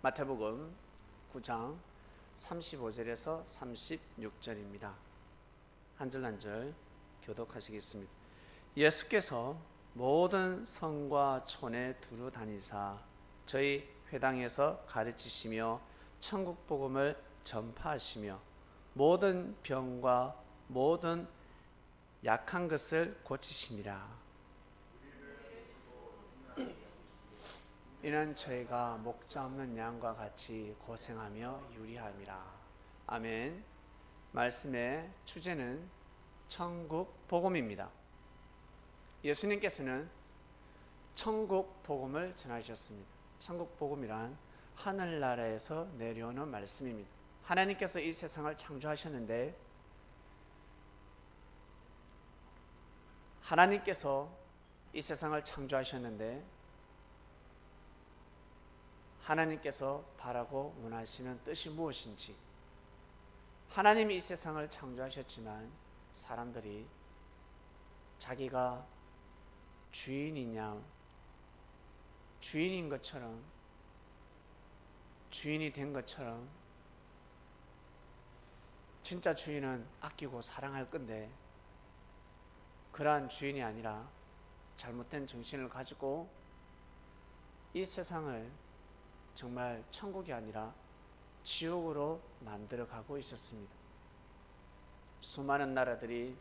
마태복음 9장 35절에서 36절입니다. 한 절 한 절 교독하시겠습니다. 예수께서 모든 성과 촌에 두루 다니사 저희 회당에서 가르치시며 천국 복음을 전파하시며 모든 병과 모든 약한 것을 고치시니라. 이는 저희가 목자 없는 양과 같이 고생하며 유리함이라. 아멘. 말씀의 주제는 천국 복음입니다. 예수님께서는 천국 복음을 전하셨습니다. 천국 복음이란 하늘나라에서 내려오는 말씀입니다. 하나님께서 이 세상을 창조하셨는데 하나님께서 바라고 원하시는 뜻이 무엇인지, 하나님이 이 세상을 창조하셨지만 사람들이 자기가 주인인 것처럼, 주인이 된 것처럼, 진짜 주인은 아끼고 사랑할 건데 그러한 주인이 아니라 잘못된 정신을 가지고 이 세상을 정말 천국이 아니라 지옥으로 만들어가고 있었습니다. 수많은 나라들이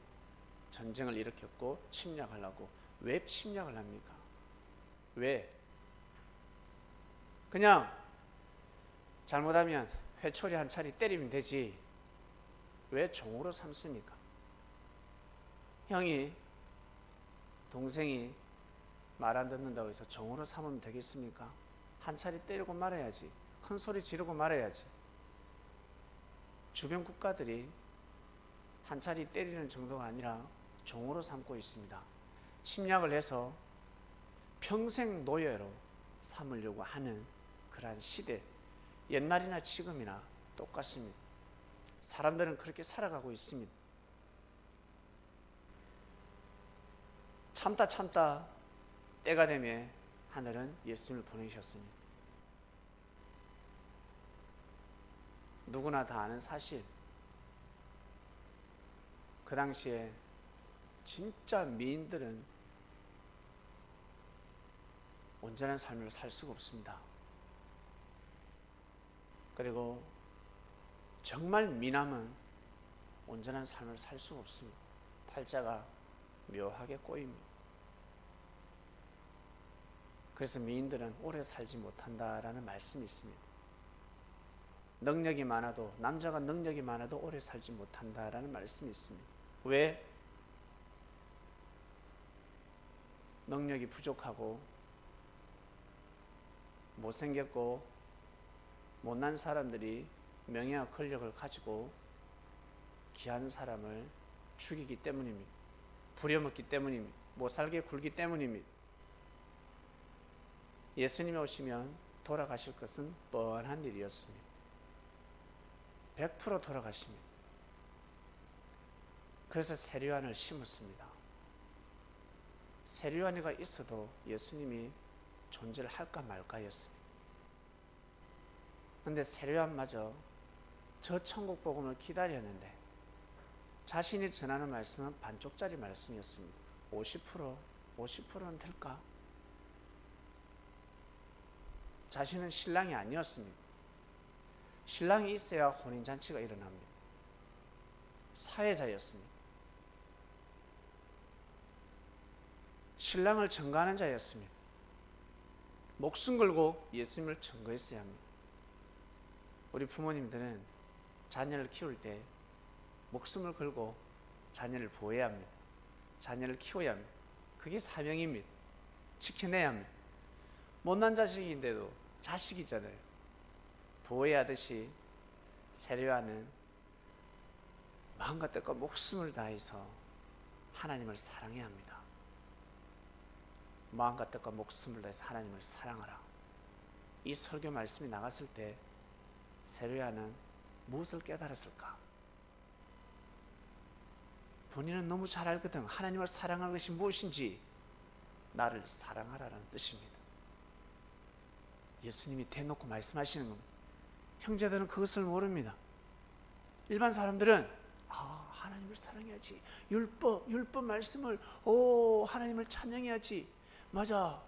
전쟁을 일으켰고 침략하려고. 왜 침략을 합니까? 왜? 그냥 잘못하면 회초리 한 차리 때리면 되지 왜 종으로 삼습니까? 형이 동생이 말 안 듣는다고 해서 종으로 삼으면 되겠습니까? 한 차리 때리고 말아야지. 큰 소리 지르고 말아야지. 주변 국가들이 한 차리 때리는 정도가 아니라 종으로 삼고 있습니다. 침략을 해서 평생 노예로 삼으려고 하는 그러한 시대, 옛날이나 지금이나 똑같습니다. 사람들은 그렇게 살아가고 있습니다. 참다 때가 되면 하늘은 예수님을 보내셨습니다. 누구나 다 아는 사실, 그 당시에 진짜 미인들은 온전한 삶을 살 수가 없습니다. 그리고 정말 미남은 온전한 삶을 살 수가 없습니다. 팔자가 묘하게 꼬입니다. 그래서 미인들은 오래 살지 못한다라는 말씀이 있습니다. 남자가 능력이 많아도 오래 살지 못한다라는 말씀이 있습니다. 왜? 능력이 부족하고 못생겼고 못난 사람들이 명예와 권력을 가지고 귀한 사람을 죽이기 때문입니다. 부려먹기 때문입니다. 못살게 굴기 때문입니다. 예수님이 오시면 돌아가실 것은 뻔한 일이었습니다. 100% 돌아가십니다. 그래서 세례요한을 심었습니다. 세례요한이가 있어도 예수님이 존재를 할까 말까였습니다. 그런데 세례요한마저 저 천국 복음을 기다렸는데 자신이 전하는 말씀은 반쪽짜리 말씀이었습니다. 50%는 될까? 자신은 신랑이 아니었습니다. 신랑이 있어야 혼인잔치가 일어납니다. 사회자였습니다. 신랑을 증거하는 자였습니다. 목숨 걸고 예수님을 증거했어야 합니다. 우리 부모님들은 자녀를 키울 때 목숨을 걸고 자녀를 보호해야 합니다. 자녀를 키워야 합니다. 그게 사명입니다. 지켜내야 합니다. 못난 자식인데도 자식이잖아요. 보호해야 하듯이 세례요한은 마음과 뜻과 목숨을 다해서 하나님을 사랑해야 합니다. 마음과 뜻과 목숨을 다해서 하나님을 사랑하라. 이 설교 말씀이 나갔을 때 세례요한은 무엇을 깨달았을까? 본인은 너무 잘 알거든. 하나님을 사랑하는 것이 무엇인지. 나를 사랑하라는 뜻입니다. 예수님이 대놓고 말씀하시는 겁니다. 형제들은 그것을 모릅니다. 일반 사람들은 하나님을 사랑해야지, 율법 말씀을 하나님을 찬양해야지. 맞아,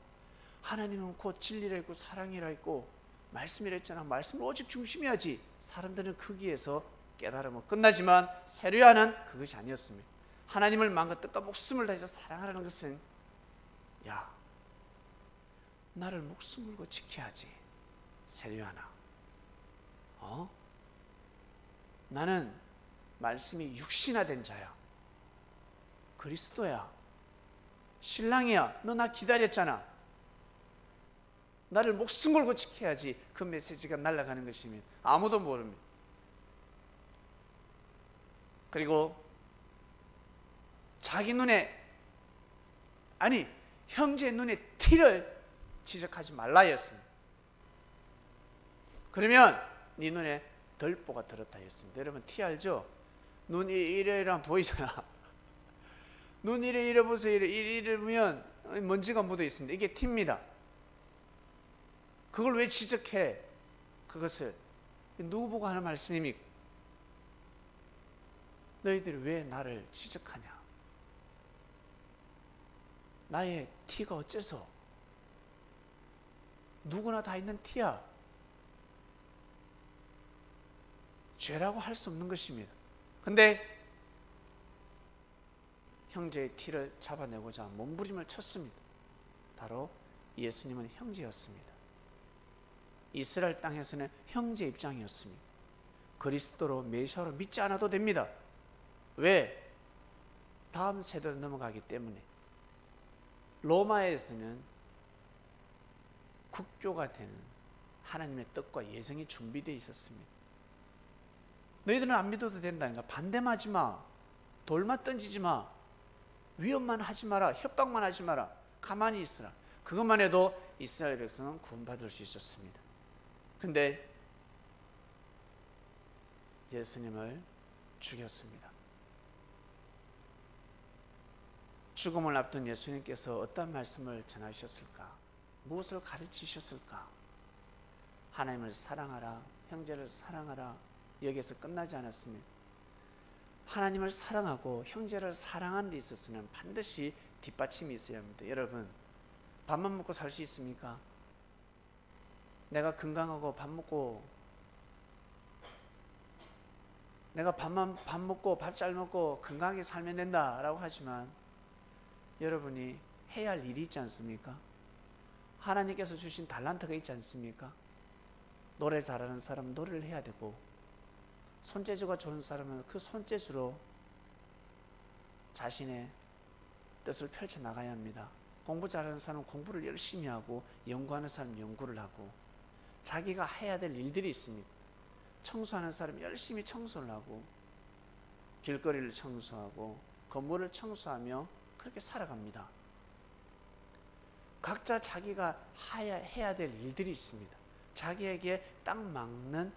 하나님은 곧 진리라 했고 사랑이라 했고 말씀이라 했잖아. 말씀을 오직 중심해야지. 사람들은 거기에서 깨달으면 끝나지만 세례요한은 그것이 아니었습니다. 하나님을 마음과 뜻과 목숨을 다해서 사랑하라는 것은, 야, 나를 목숨 걸고 지켜야지. 세례요한아, 나는 말씀이 육신화된 자야. 그리스도야. 신랑이야. 너 나 기다렸잖아. 나를 목숨 걸고 지켜야지. 그 메시지가 날아가는 것이면 아무도 모릅니다. 그리고 자기 눈에, 아니 형제 눈에 티를 지적하지 말라 했습니다. 그러면 네 눈에 덜보가 들었다 했습니다. 여러분 티 알죠? 눈이 이래랑 보이잖아. 눈 이래 보세요. 이러면 먼지가 묻어 있습니다. 이게 티입니다. 그걸 왜 지적해? 그것을 누구 보고 하는 말씀입니까? 너희들이 왜 나를 지적하냐? 나의 티가 어째서? 누구나 다 있는 티야. 죄라고 할 수 없는 것입니다. 근데 형제의 티를 잡아내고자 몸부림을 쳤습니다. 바로 예수님은 형제였습니다. 이스라엘 땅에서는 형제 입장이었습니다. 그리스도로 메시아로 믿지 않아도 됩니다. 왜? 다음 세대로 넘어가기 때문에. 로마에서는 국교가 되는 하나님의 뜻과 예정이 준비되어 있었습니다. 너희들은 안 믿어도 된다니까. 반대하지 마. 돌만 던지지 마. 위협만 하지 마라. 협박만 하지 마라. 가만히 있으라. 그것만 해도 이스라엘 백성은 구원받을 수 있었습니다. 근데 예수님을 죽였습니다. 죽음을 앞둔 예수님께서 어떤 말씀을 전하셨을까? 무엇을 가르치셨을까? 하나님을 사랑하라, 형제를 사랑하라. 여기에서 끝나지 않았습니다. 하나님을 사랑하고 형제를 사랑하는 데 있어서는 반드시 뒷받침이 있어야 합니다. 여러분, 밥만 먹고 살 수 있습니까? 내가 건강하고 밥 먹고, 내가 밥 먹고 밥 잘 먹고 건강하게 살면 된다라고 하지만 여러분이 해야 할 일이 있지 않습니까? 하나님께서 주신 달란트가 있지 않습니까? 노래 잘하는 사람은 노래를 해야 되고, 손재주가 좋은 사람은 그 손재주로 자신의 뜻을 펼쳐나가야 합니다. 공부 잘하는 사람은 공부를 열심히 하고, 연구하는 사람은 연구를 하고, 자기가 해야 될 일들이 있습니다. 청소하는 사람은 열심히 청소를 하고, 길거리를 청소하고, 건물을 청소하며 그렇게 살아갑니다. 각자 자기가 해야 될 일들이 있습니다. 자기에게 딱 맞는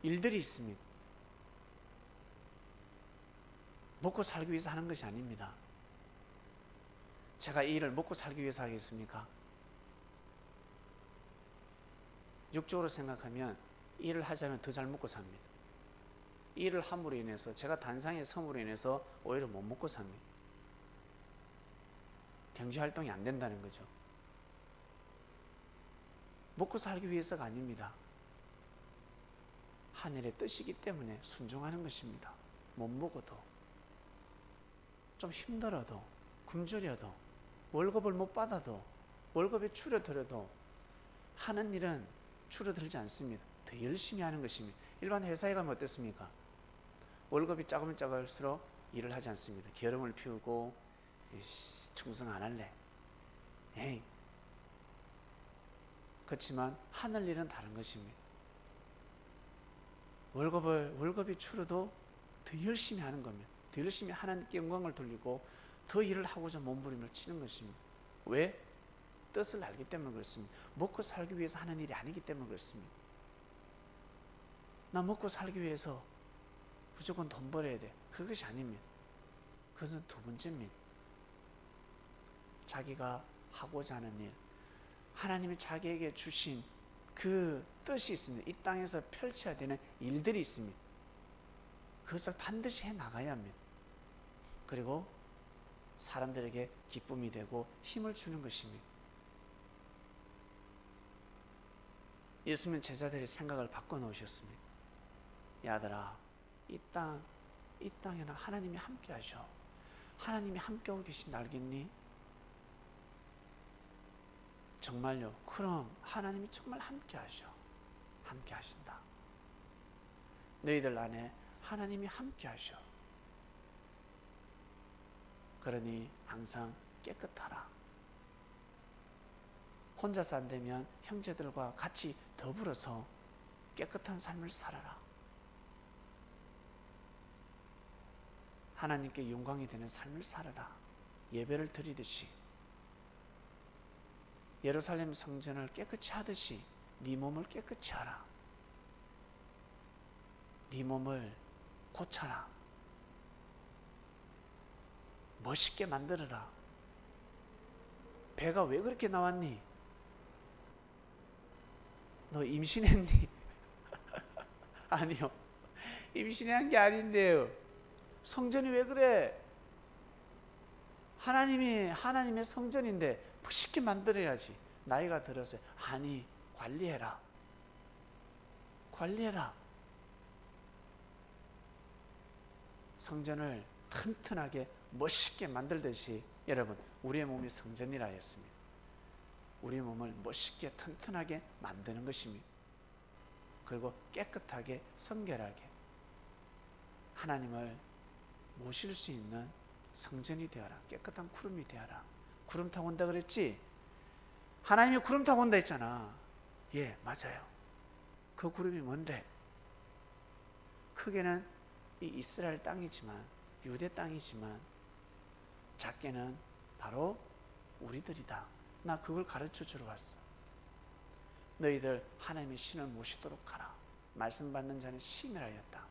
일들이 있습니다. 먹고 살기 위해서 하는 것이 아닙니다. 제가 이 일을 먹고 살기 위해서 하겠습니까? 육적으로 생각하면 일을 하자면 더 잘 먹고 삽니다. 일을 함으로 인해서, 제가 단상의 섬으로 인해서 오히려 못 먹고 삽니다. 경제활동이 안 된다는 거죠. 먹고 살기 위해서가 아닙니다. 하늘의 뜻이기 때문에 순종하는 것입니다. 못 먹어도, 좀 힘들어도, 굶주려도, 월급을 못 받아도, 월급이 줄어들어도 하는 일은 줄어들지 않습니다. 더 열심히 하는 것입니다. 일반 회사에 가면 어떻습니까? 월급이 작으면 작을수록 일을 하지 않습니다. 게으름을 피우고, 충성 안 할래. 에이. 그렇지만 하늘 일은 다른 것입니다. 월급이 줄어도 더 열심히 하는 겁니다. 더 열심히 하나님께 영광을 돌리고 더 일을 하고자 몸부림을 치는 것입니다. 왜? 뜻을 알기 때문에 그렇습니다. 먹고 살기 위해서 하는 일이 아니기 때문에 그렇습니다. 나 먹고 살기 위해서 무조건 돈 벌어야 돼. 그것이 아닙니다. 그것은 두 번째입니다. 자기가 하고자 하는 일, 하나님이 자기에게 주신 그 뜻이 있습니다. 이 땅에서 펼쳐야 되는 일들이 있습니다. 그것을 반드시 해 나가야 합니다. 그리고 사람들에게 기쁨이 되고 힘을 주는 것입니다. 예수님 제자들의 생각을 바꿔놓으셨습니다. 야들아, 이 땅에는 하나님이 함께 하셔. 하나님이 함께하고 계신 알겠니? 정말요? 그럼 하나님이 정말 함께 하셔. 함께 하신다. 너희들 안에 하나님이 함께 하셔. 그러니 항상 깨끗하라. 혼자서 안 되면 형제들과 같이 더불어서 깨끗한 삶을 살아라. 하나님께 영광이 되는 삶을 살아라. 예배를 드리듯이, 예루살렘 성전을 깨끗이 하듯이 네 몸을 깨끗이 하라. 네 몸을 고쳐라. 멋있게 만들어라. 배가 왜 그렇게 나왔니? 너 임신했니? 아니요, 임신한 게 아닌데요. 성전이 왜 그래? 하나님의 성전인데 멋있게 만들어야지. 나이가 들어서. 아니, 관리해라. 관리해라. 성전을 튼튼하게 멋있게 만들듯이 여러분, 우리의 몸이 성전이라 했습니다. 우리 몸을 멋있게 튼튼하게 만드는 것입니다. 그리고 깨끗하게 성결하게 하나님을 모실 수 있는 성전이 되어라. 깨끗한 구름이 되어라. 구름 타고 온다 그랬지? 하나님이 구름 타고 온다 했잖아. 예, 맞아요. 그 구름이 뭔데? 크게는 이 이스라엘 땅이지만, 유대 땅이지만, 작게는 바로 우리들이다. 나 그걸 가르쳐 주러 왔어. 너희들 하나님의 신을 모시도록 하라. 말씀 받는 자는 신을 하였다.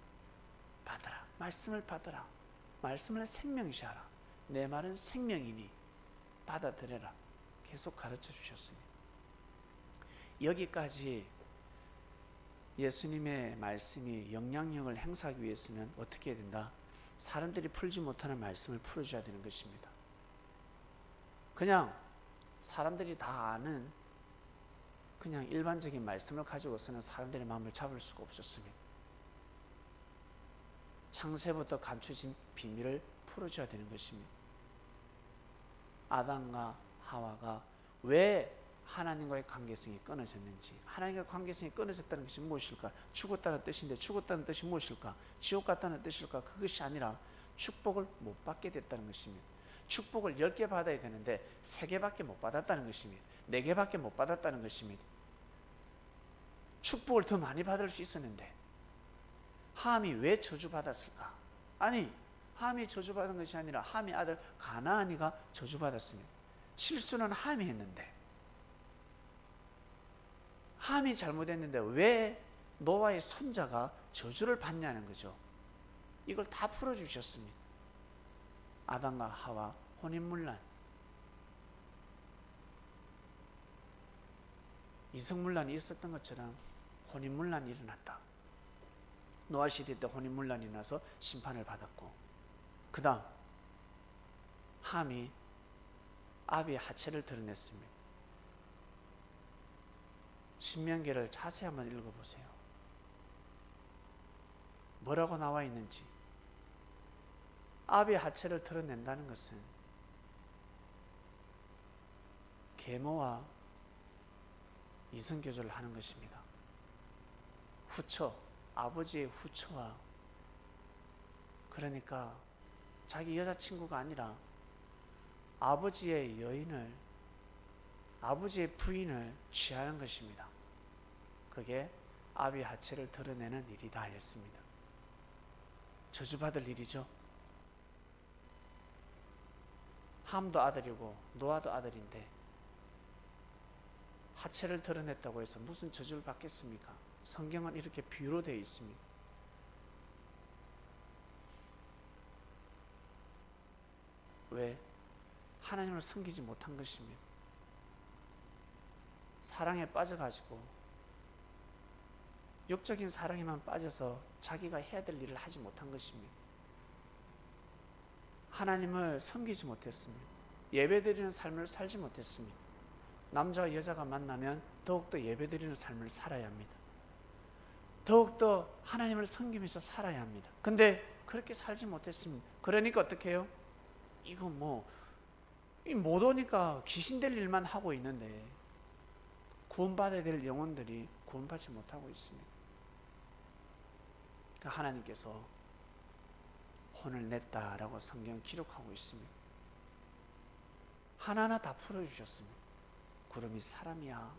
받아라. 말씀을 받아라. 말씀을 생명시하라. 내 말은 생명이니 받아들여라. 계속 가르쳐 주셨습니다. 여기까지 예수님의 말씀이 영향력을 행사하기 위해서는 어떻게 해야 된다? 사람들이 풀지 못하는 말씀을 풀어줘야 되는 것입니다. 그냥 사람들이 다 아는 그냥 일반적인 말씀을 가지고서는 사람들의 마음을 잡을 수가 없었습니다. 창세부터 감추진 비밀을 풀어줘야 되는 것입니다. 아담과 하와가 왜 하나님과의 관계성이 끊어졌는지, 하나님과의 관계성이 끊어졌다는 것이 무엇일까? 죽었다는 뜻인데 죽었다는 뜻이 무엇일까? 지옥 갔다는 뜻일까? 그것이 아니라 축복을 못 받게 됐다는 것입니다. 축복을 10개 받아야 되는데 3개밖에 못 받았다는 것입니다. 4개밖에 못 받았다는 것입니다. 축복을 더 많이 받을 수 있었는데 함이 왜 저주받았을까? 아니, 함이 저주받은 것이 아니라 함의 아들 가나안이가 저주받았습니다. 실수는 함이 했는데, 함이 잘못했는데 왜 노아의 손자가 저주를 받냐는 거죠. 이걸 다 풀어주셨습니다. 아담과 하와 혼인문란, 이성문란이 있었던 것처럼 혼인문란이 일어났다. 노아 시대 때 혼인문란이 나서 심판을 받았고, 그 다음 함이 아비의 하체를 드러냈습니다. 신명기를 자세히 한번 읽어보세요. 뭐라고 나와 있는지. 아비의 하체를 드러낸다는 것은 계모와 이성교제를 하는 것입니다. 후처, 아버지의 후처와, 그러니까 자기 여자친구가 아니라 아버지의 여인을, 아버지의 부인을 취하는 것입니다. 그게 아비의 하체를 드러내는 일이다 했습니다. 저주받을 일이죠. 함도 아들이고 노아도 아들인데 하체를 드러냈다고 해서 무슨 저주를 받겠습니까? 성경은 이렇게 비유로 되어 있습니다. 왜? 하나님을 섬기지 못한 것입니다. 사랑에 빠져가지고 육적인 사랑에만 빠져서 자기가 해야 될 일을 하지 못한 것입니다. 하나님을 섬기지 못했습니다. 예배드리는 삶을 살지 못했습니다. 남자와 여자가 만나면 더욱더 예배드리는 삶을 살아야 합니다. 더욱더 하나님을 섬기면서 살아야 합니다. 근데 그렇게 살지 못했습니다. 그러니까 어떻게 해요? 이거 못 오니까 귀신 될 일만 하고 있는데 구원받아야 될 영혼들이 구원받지 못하고 있습니다. 그러니까 하나님께서 혼을 냈다라고 성경 기록하고 있습니다. 하나하나 다 풀어주셨습니다. 구름이 사람이야.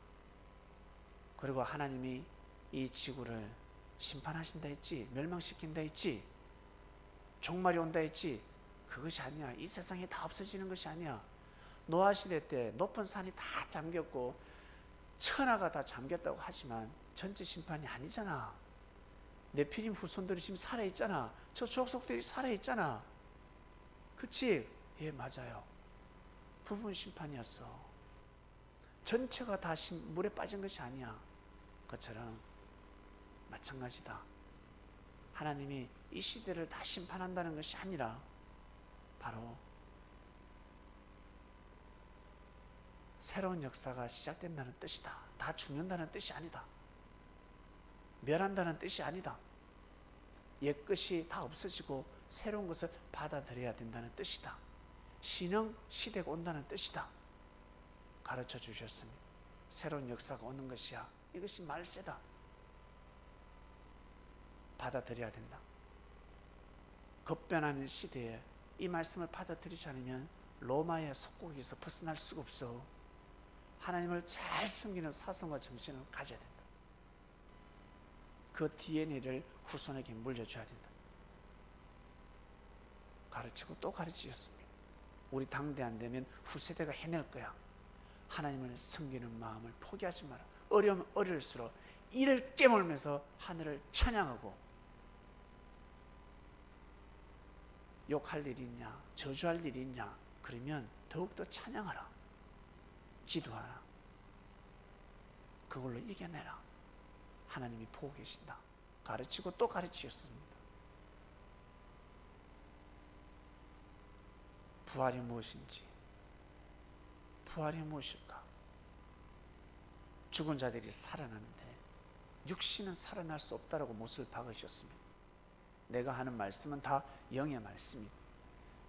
그리고 하나님이 이 지구를 심판하신다 했지, 멸망시킨다 했지, 종말이 온다 했지. 그것이 아니야. 이 세상에 다 없어지는 것이 아니야. 노아 시대 때 높은 산이 다 잠겼고 천하가 다 잠겼다고 하지만 전체 심판이 아니잖아. 네피림 후손들이 지금 살아있잖아. 저 족속들이 살아있잖아. 그치? 예, 맞아요. 부분 심판이었어. 전체가 다 물에 빠진 것이 아니야. 그것처럼 마찬가지다. 하나님이 이 시대를 다 심판한다는 것이 아니라 바로 새로운 역사가 시작된다는 뜻이다. 다 죽는다는 뜻이 아니다. 멸한다는 뜻이 아니다. 옛것이 다 없어지고 새로운 것을 받아들여야 된다는 뜻이다. 신흥 시대가 온다는 뜻이다. 가르쳐 주셨습니다. 새로운 역사가 오는 것이야. 이것이 말세다. 받아들여야 된다. 급변하는 시대에 이 말씀을 받아들이지 않으면 로마의 속국에서 벗어날 수가 없어. 하나님을 잘 섬기는 사성과 정신을 가져야 된다. 그 DNA를 후손에게 물려줘야 된다. 가르치고 또 가르치셨습니다. 우리 당대 안 되면 후세대가 해낼 거야. 하나님을 섬기는 마음을 포기하지 마라. 어려우면 어려울수록 이를 깨물면서 하늘을 찬양하고, 욕할 일이 있냐, 저주할 일이 있냐, 그러면 더욱더 찬양하라. 기도하라. 그걸로 이겨내라. 하나님이 보고 계신다. 가르치고 또 가르치셨습니다. 부활이 무엇인지, 부활이 무엇일까? 죽은 자들이 살아나는데 육신은 살아날 수 없다라고 못을 박으셨습니다. 내가 하는 말씀은 다 영의 말씀입니다.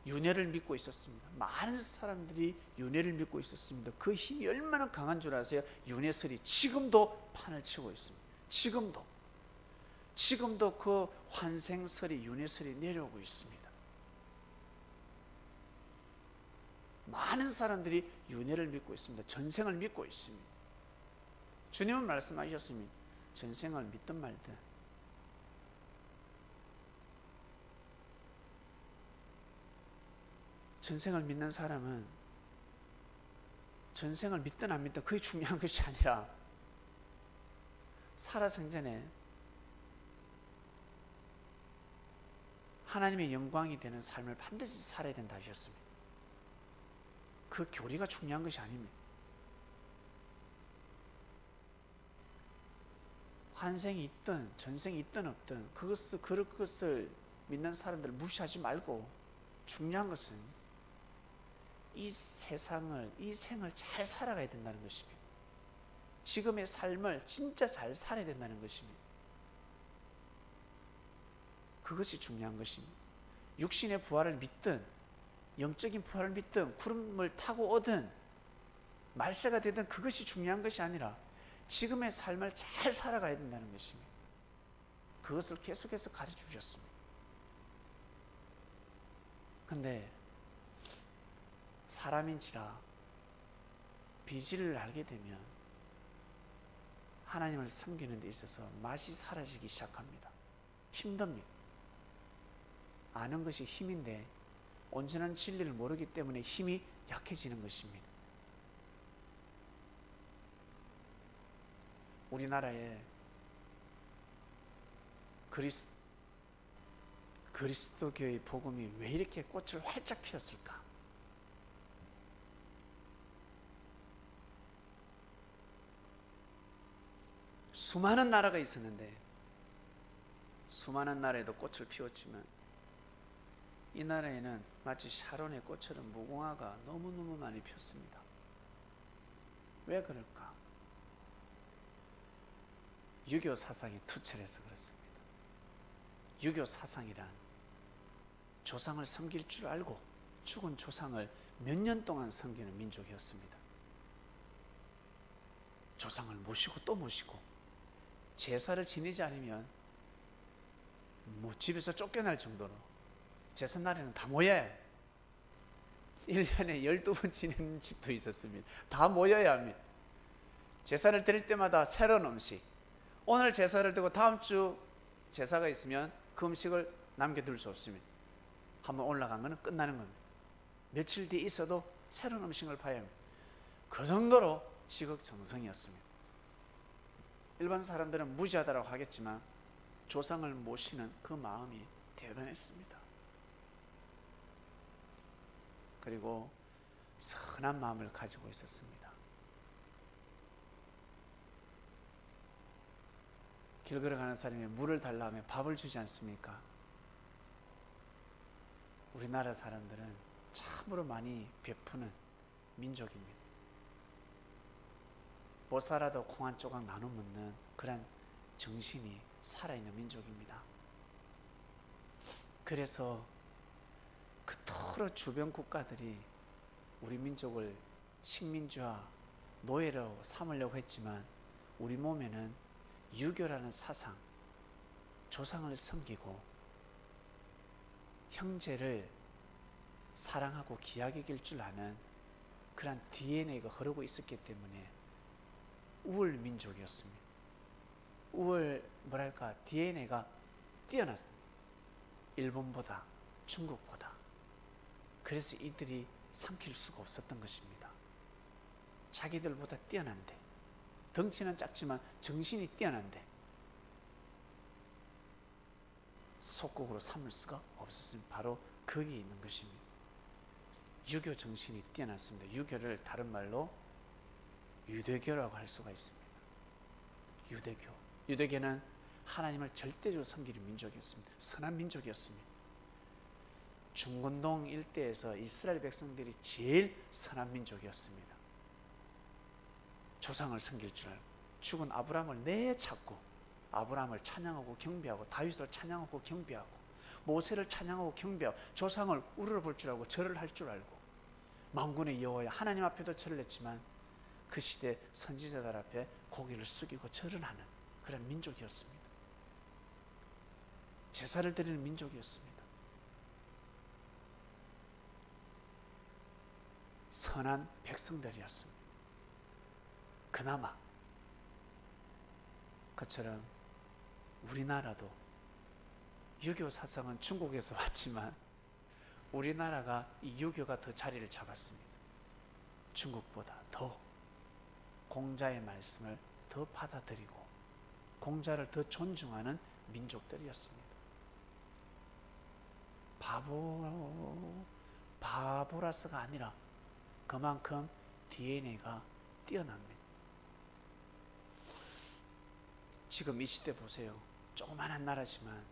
윤회를 믿고 있었습니다. 많은 사람들이 윤회를 믿고 있었습니다. 그 힘이 얼마나 강한 줄 아세요? 윤회설이 지금도 판을 치고 있습니다. 지금도 그 환생설이, 윤회설이 내려오고 있습니다. 많은 사람들이 윤회를 믿고 있습니다. 전생을 믿고 있습니다. 주님은 말씀하셨습니다. 전생을 믿든 말든 전생을 믿는 사람은 전생을 믿든 안 믿든 그게 중요한 것이 아니라 살아생전에 하나님의 영광이 되는 삶을 반드시 살아야 된다 하셨습니다. 그 교리가 중요한 것이 아닙니다. 환생이 있든 전생이 있든 없든 그것을 믿는 사람들을 무시하지 말고, 중요한 것은 이 세상을, 이 생을 잘 살아가야 된다는 것입니다. 지금의 삶을 진짜 잘 살아야 된다는 것입니다. 그것이 중요한 것입니다. 육신의 부활을 믿든 영적인 부활을 믿든 구름을 타고 오든 말세가 되든 그것이 중요한 것이 아니라 지금의 삶을 잘 살아가야 된다는 것입니다. 그것을 계속해서 가르쳐 주셨습니다. 근데 사람인지라 비질을 알게 되면 하나님을 섬기는 데 있어서 맛이 사라지기 시작합니다. 힘듭니다. 아는 것이 힘인데 온전한 진리를 모르기 때문에 힘이 약해지는 것입니다. 우리나라에 그리스도교의 복음이 왜 이렇게 꽃을 활짝 피웠을까? 수많은 나라가 있었는데 수많은 나라에도 꽃을 피웠지만 이 나라에는 마치 샤론의 꽃처럼 무궁화가 너무너무 많이 폈습니다. 왜 그럴까? 유교 사상이 투철해서 그렇습니다. 유교 사상이란 조상을 섬길 줄 알고 죽은 조상을 몇 년 동안 섬기는 민족이었습니다. 조상을 모시고 또 모시고 제사를 지내지 않으면 집에서 쫓겨날 정도로 제삿날에는 다 모여야 해요. 1년에 12번 지내는 집도 있었습니다. 다 모여야 합니다. 제사를 드릴 때마다 새로운 음식, 오늘 제사를 드리고 다음 주 제사가 있으면 그 음식을 남겨둘 수 없습니다. 한번 올라간 거는 끝나는 겁니다. 며칠 뒤에 있어도 새로운 음식을 파야 합니다. 그 정도로 지극정성이었습니다. 일반 사람들은 무지하다고 하겠지만 조상을 모시는 그 마음이 대단했습니다. 그리고 선한 마음을 가지고 있었습니다. 길 걸어가는 사람이 물을 달라 하면 밥을 주지 않습니까? 우리나라 사람들은 참으로 많이 베푸는 민족입니다. 못 살아도 콩 한 조각 나눠 먹는 그런 정신이 살아있는 민족입니다. 그래서 그토록 주변 국가들이 우리 민족을 식민지와 노예로 삼으려고 했지만 우리 몸에는 유교라는 사상, 조상을 섬기고 형제를 사랑하고 귀하게 여길 줄 아는 그런 DNA가 흐르고 있었기 때문에 우월 민족이었습니다. DNA가 뛰어났습니다. 일본보다, 중국보다. 그래서 이들이 삼킬 수가 없었던 것입니다. 자기들보다 뛰어난데, 덩치는 작지만 정신이 뛰어난데 속국으로 삼을 수가 없었습니다. 바로 거기에 있는 것입니다. 유교 정신이 뛰어났습니다. 유교를 다른 말로 유대교라고 할 수가 있습니다. 유대교는 하나님을 절대적으로 섬기는 민족이었습니다. 선한 민족이었습니다. 중건동 일대에서 이스라엘 백성들이 제일 선한 민족이었습니다. 조상을 섬길 줄 알고 죽은 아브라함을 내찾고 아브라함을 찬양하고 경배하고 다윗을 찬양하고 경배하고 모세를 찬양하고 경배하고 조상을 우러러볼 줄 알고 절을 할 줄 알고 만군의 여호와야 하나님 앞에도 절을 했지만 그 시대 선지자들 앞에 고개를 숙이고 절을 하는 그런 민족이었습니다. 제사를 드리는 민족이었습니다. 선한 백성들이었습니다. 그나마 그처럼 우리나라도 유교 사상은 중국에서 왔지만 우리나라가 이 유교가 더 자리를 잡았습니다. 중국보다 더 공자의 말씀을 더 받아들이고 공자를 더 존중하는 민족들이었습니다. 바보라서가 아니라 그만큼 DNA가 뛰어납니다. 지금 이 시대 보세요. 조그만한 나라지만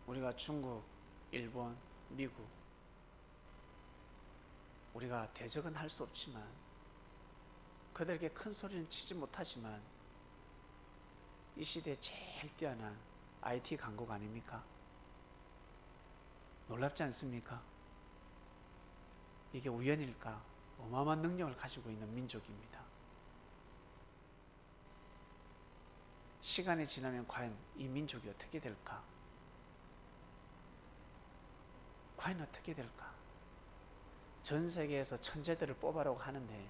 우리가 중국, 일본, 미국 우리가 대적은 할 수 없지만 그들에게 큰 소리는 치지 못하지만 이 시대에 제일 뛰어난 IT 강국 아닙니까? 놀랍지 않습니까? 이게 우연일까? 어마어마한 능력을 가지고 있는 민족입니다. 시간이 지나면 과연 이 민족이 어떻게 될까? 과연 어떻게 될까? 전 세계에서 천재들을 뽑아라고 하는데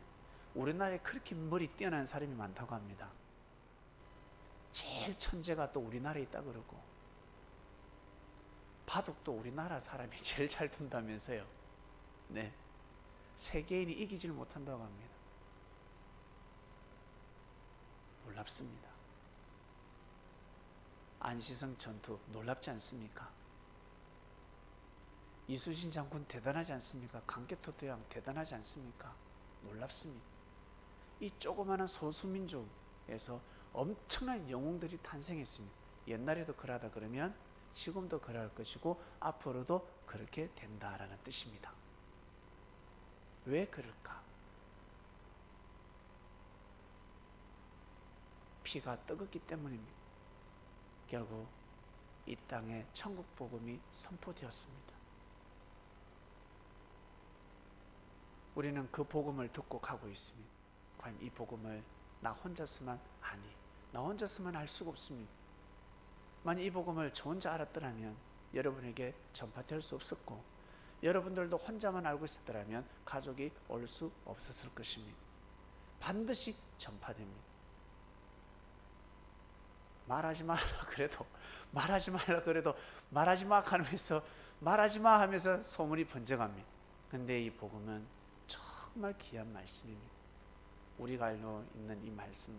우리나라에 그렇게 머리 뛰어난 사람이 많다고 합니다. 제일 천재가 또 우리나라에 있다 그러고 바둑도 우리나라 사람이 제일 잘 둔다면서요. 네, 세계인이 이기질 못한다고 합니다. 놀랍습니다. 안시성 전투 놀랍지 않습니까? 이수신 장군 대단하지 않습니까? 강개토 대왕 대단하지 않습니까? 놀랍습니다. 이 조그마한 소수민족에서 엄청난 영웅들이 탄생했습니다. 옛날에도 그러하다 그러면 지금도 그러할 것이고 앞으로도 그렇게 된다라는 뜻입니다. 왜 그럴까? 피가 뜨겁기 때문입니다. 결국 이 땅에 천국 복음이 선포되었습니다. 우리는 그 복음을 듣고 가고 있습니다. 과연 이 복음을 나 혼자서만 나 혼자서만 알 수가 없습니다. 만약 이 복음을 저 혼자 알았더라면 여러분에게 전파될 수 없었고, 여러분들도 혼자만 알고 있었더라면 가족이 올 수 없었을 것입니다. 반드시 전파됩니다. 말하지 말라 그래도 말하지 마 하면서 소문이 번져갑니다. 근데 이 복음은 정말 귀한 말씀입니다. 우리가 알고 있는 이 말씀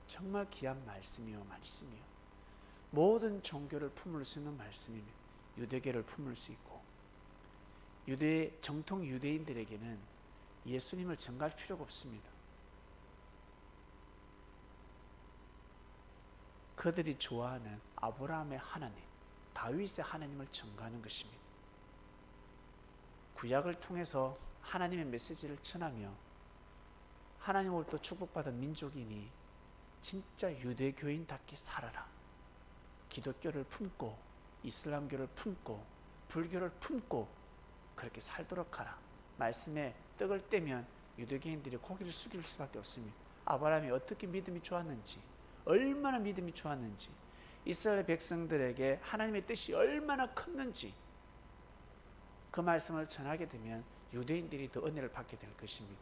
정말 귀한 말씀이요. 모든 종교를 품을 수 있는 말씀입니다. 유대교를 품을 수 있고, 정통 유대인들에게는 예수님을 전가할 필요가 없습니다. 그들이 좋아하는 아브라함의 하나님, 다윗의 하나님을 전가하는 것입니다. 구약을 통해서 하나님의 메시지를 전하며 하나님으로부터 축복받은 민족이니 진짜 유대교인답게 살아라. 기독교를 품고 이슬람교를 품고 불교를 품고 그렇게 살도록 하라. 말씀에 떡을 떼면 유대교인들이 고개를 숙일 수밖에 없습니다. 아브라함이 어떻게 믿음이 좋았는지, 얼마나 믿음이 좋았는지, 이스라엘 백성들에게 하나님의 뜻이 얼마나 컸는지, 그 말씀을 전하게 되면 유대인들이 더 은혜를 받게 될 것입니다.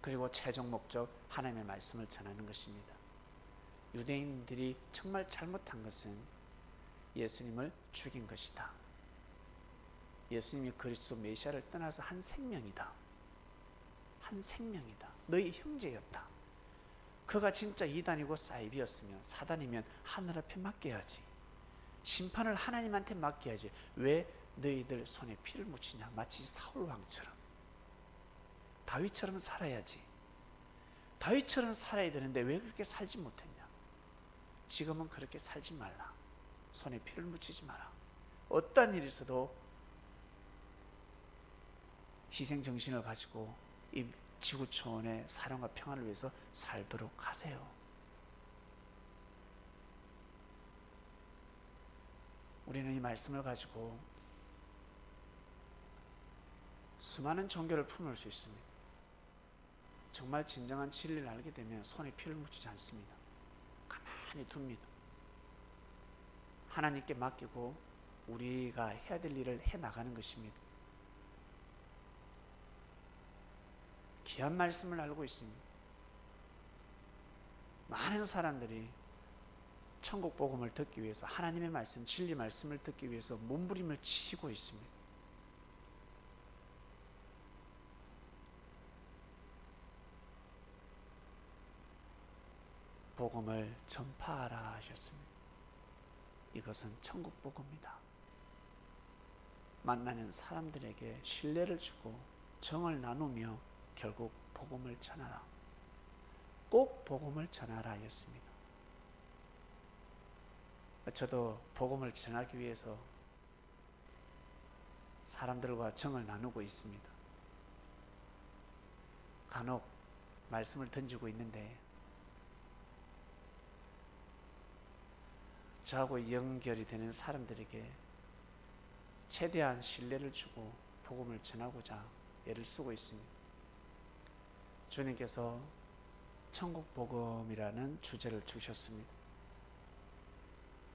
그리고 최종 목적, 하나님의 말씀을 전하는 것입니다. 유대인들이 정말 잘못한 것은 예수님을 죽인 것이다. 예수님이 그리스도 메시아를 떠나서 한 생명이다. 너희 형제였다. 그가 진짜 이단이고 사이비였으면, 사단이면 하늘 앞에 맡겨야지. 심판을 하나님한테 맡겨야지. 왜 너희들 손에 피를 묻히냐? 마치 사울 왕처럼. 다윗처럼 살아야지. 다윗처럼 살아야 되는데 왜 그렇게 살지 못했냐? 지금은 그렇게 살지 말라. 손에 피를 묻히지 마라. 어떤 일이 있어도 희생정신을 가지고 이 지구촌의 사랑과 평안을 위해서 살도록 하세요. 우리는 이 말씀을 가지고 수많은 종교를 품을 수 있습니다. 정말 진정한 진리를 알게 되면 손에 피를 묻히지 않습니다. 가만히 둡니다. 하나님께 맡기고 우리가 해야 될 일을 해나가는 것입니다. 귀한 말씀을 알고 있습니다. 많은 사람들이 천국 복음을 듣기 위해서, 하나님의 말씀, 진리 말씀을 듣기 위해서 몸부림을 치고 있습니다. 복음을 전파하라 하셨습니다. 이것은 천국 복음이다. 만나는 사람들에게 신뢰를 주고 정을 나누며 결국 복음을 전하라. 꼭 복음을 전하라 하였습니다. 저도 복음을 전하기 위해서 사람들과 정을 나누고 있습니다. 간혹 말씀을 던지고 있는데 저하고 연결이 되는 사람들에게 최대한 신뢰를 주고 복음을 전하고자 애를 쓰고 있습니다. 주님께서 천국 복음이라는 주제를 주셨습니다.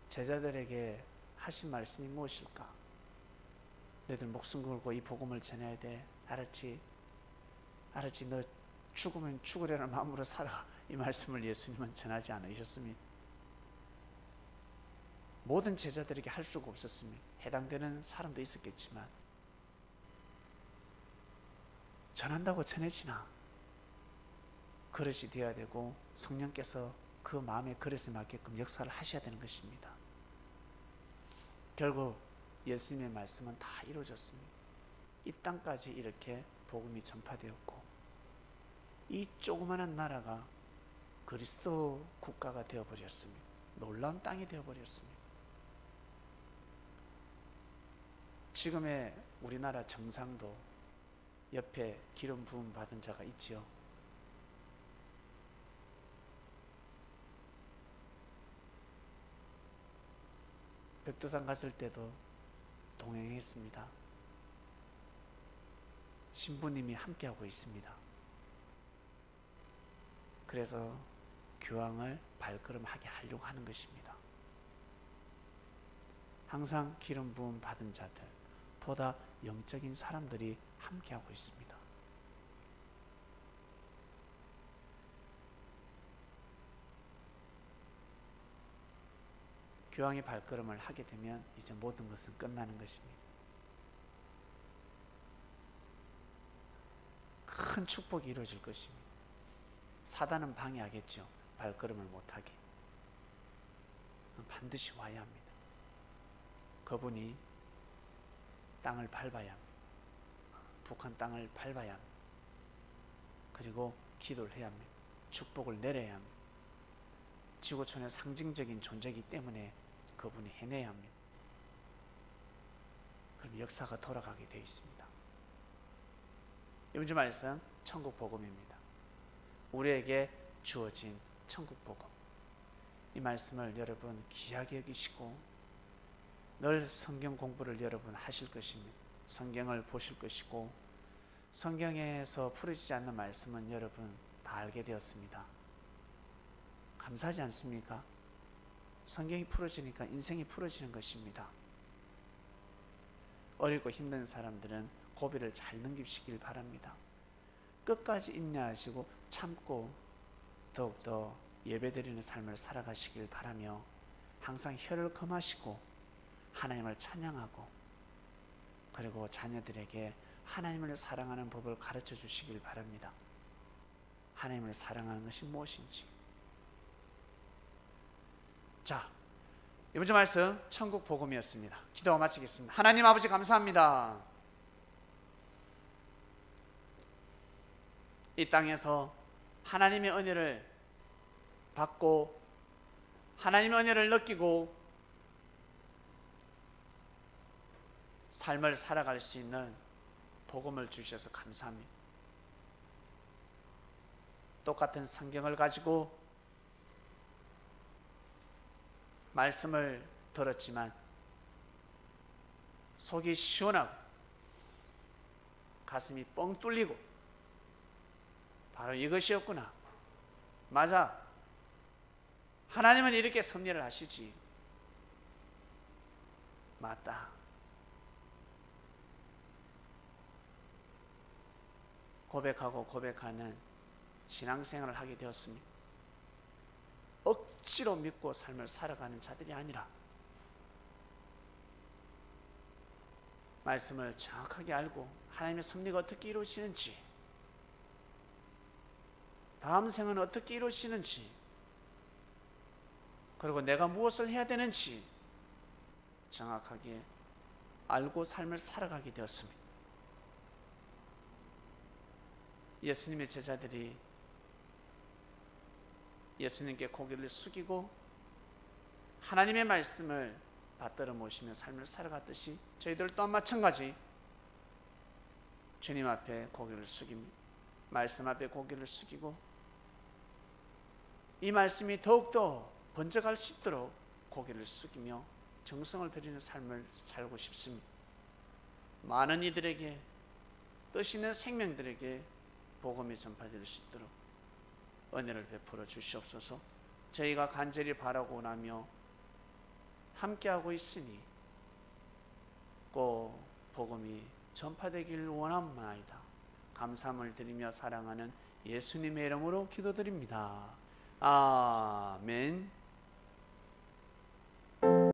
제자들에게 하신 말씀이 무엇일까? 너희들 목숨 걸고 이 복음을 전해야 돼. 알았지? 너 죽으면 죽으려는 마음으로 살아. 이 말씀을 예수님은 전하지 않으셨습니다. 모든 제자들에게 할 수가 없었습니다. 해당되는 사람도 있었겠지만 전한다고 전해지나? 그릇이 되어야 되고 성령께서 그 마음의 그릇에 맞게끔 역사를 하셔야 되는 것입니다. 결국 예수님의 말씀은 다 이루어졌습니다. 이 땅까지 이렇게 복음이 전파되었고 이 조그마한 나라가 그리스도 국가가 되어버렸습니다. 놀라운 땅이 되어버렸습니다. 지금의 우리나라 정상도 옆에 기름 부음 받은 자가 있지요. 백두산 갔을 때도 동행했습니다. 신부님이 함께하고 있습니다. 그래서 교황을 발걸음하게 하려고 하는 것입니다. 항상 기름 부음 받은 자들 보다 영적인 사람들이 함께하고 있습니다. 교황이 발걸음을 하게 되면 이제 모든 것은 끝나는 것입니다. 큰 축복이 이루어질 것입니다. 사단은 방해하겠죠. 발걸음을 못하게. 반드시 와야 합니다. 그분이 땅을 밟아야 합니다. 북한 땅을 밟아야 합니다. 그리고 기도를 해야 합니다. 축복을 내려야 합니다. 지구촌의 상징적인 존재이기 때문에 그분이 해내야 합니다. 그럼 역사가 돌아가게 되어 있습니다. 이번 주 말씀 천국 복음입니다. 우리에게 주어진 천국 복음. 이 말씀을 여러분 귀하게 여기시고 늘 성경 공부를 여러분 하실 것입니다. 성경을 보실 것이고 성경에서 풀어지지 않는 말씀은 여러분 다 알게 되었습니다. 감사하지 않습니까? 성경이 풀어지니까 인생이 풀어지는 것입니다. 어리고 힘든 사람들은 고비를 잘 넘기시길 바랍니다. 끝까지 인내하시고 참고 더욱더 예배드리는 삶을 살아가시길 바라며 항상 혀를 금하시고 하나님을 찬양하고 그리고 자녀들에게 하나님을 사랑하는 법을 가르쳐 주시길 바랍니다. 하나님을 사랑하는 것이 무엇인지. 자, 이번 주 말씀 천국 복음이었습니다. 기도와 마치겠습니다. 하나님 아버지 감사합니다. 이 땅에서 하나님의 은혜를 받고 하나님의 은혜를 느끼고 삶을 살아갈 수 있는 복음을 주셔서 감사합니다. 똑같은 성경을 가지고 말씀을 들었지만 속이 시원하고 가슴이 뻥 뚫리고 바로 이것이었구나. 맞아. 하나님은 이렇게 섭리를 하시지. 맞다. 고백하고 고백하는 신앙생활을 하게 되었습니다. 억지로 믿고 삶을 살아가는 자들이 아니라 말씀을 정확하게 알고 하나님의 섭리가 어떻게 이루어지는지 다음 생은 어떻게 이루어지는지 그리고 내가 무엇을 해야 되는지 정확하게 알고 삶을 살아가게 되었습니다. 예수님의 제자들이 예수님께 고개를 숙이고 하나님의 말씀을 받들어 모시며 삶을 살아갔듯이 저희들 또한 마찬가지 주님 앞에 고개를 숙입니다. 말씀 앞에 고개를 숙이고 이 말씀이 더욱더 번져갈 수 있도록 고개를 숙이며 정성을 들이는 삶을 살고 싶습니다. 많은 이들에게 뜻 있는 생명들에게 복음이 전파될 수 있도록 은혜를 베풀어 주시옵소서. 저희가 간절히 바라고 나며 함께하고 있으니 꼭 복음이 전파되길 원합니다. 감사함을 드리며 사랑하는 예수님의 이름으로 기도드립니다. 아멘.